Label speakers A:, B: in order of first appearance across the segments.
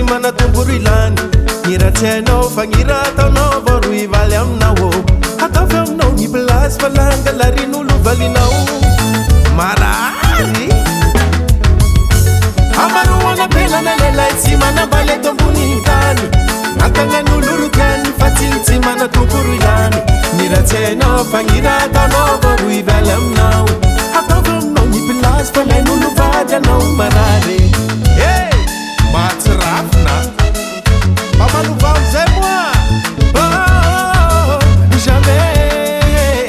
A: mana tomboro ilany ny raha tsy hainao fa ny raha ataonao vao ro hivaly aminao ataovy aminao ny plasy fa langalarin'olo valinao marary amaroana pelana lelay tsy manambaly eto ambony tany antagnan'olo rotiany fa tsy mana tomboro ilany ny raha tsy hainao fa ny raha ataonao vao ro hivaly aminao ataovy aminao ny plasy fa lain'olo vady anao marary matsirafina mamanova amizay moa jamais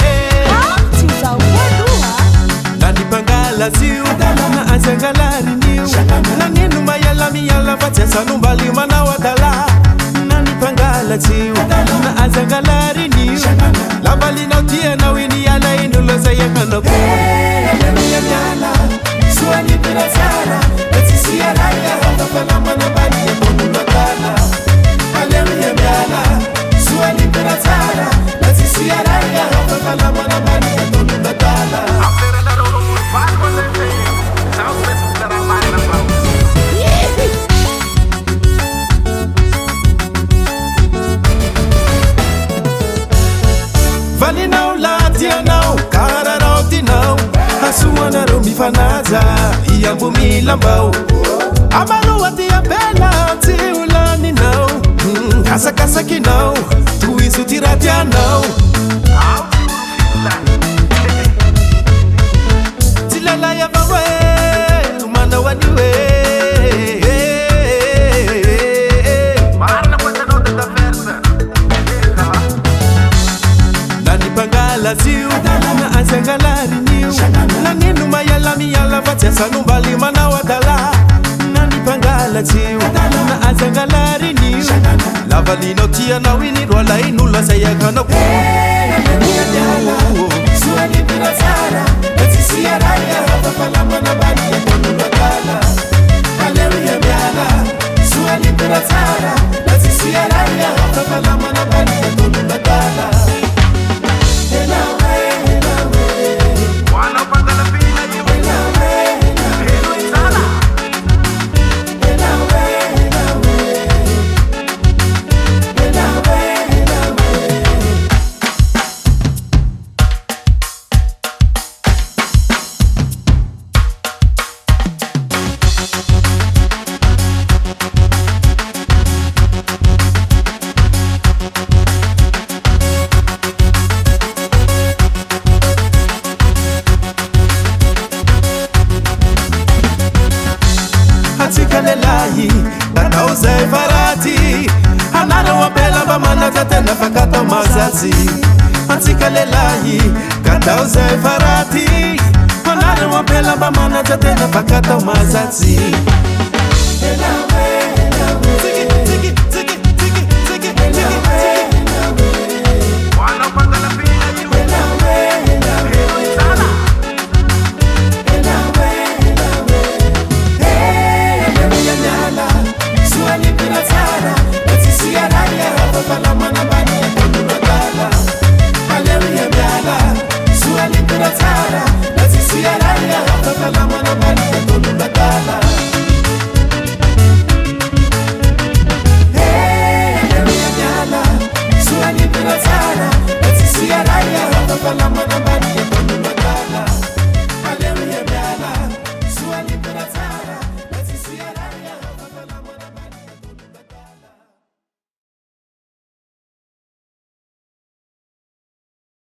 A: na ny mpangalatsio na azangalarin'io na nino maiala miala fa tsy asanombaly manao adala na ny mpangalatsio na azangalarin'io lambalinao tianao iniala inolo zay akanako miala soany piratsara na tsisy araya hafafalamana bali atonolo adala alemiya miala soany piratsara na tsisy araya hafafalamana bali atonolo adala valinao latianao kararao tinao asuanareo mifanaja iambo milambao amaroa tiapela tsy olaninao kasakasakinao toizo tiratianao tsy lalay avao e manao anio Lazio na azangalarin'io na nino maiala miala fa tsy asanombaly manao adala na ny mpangalatsio na azangalarin'io lavalinao tianao iny ro alain'olo zay akanako soany piratsara na tsisy araya hafafalamana bali atonolo adala aleluya miala soany piratsara na tsisy araya hafafalamana bali atonolo adala Lelahi tatao zay farati anareo apela mba manajatena fakatao mazazy antsika lelahi katao zay farati anareo apela mba manajatena fakatao mazazy la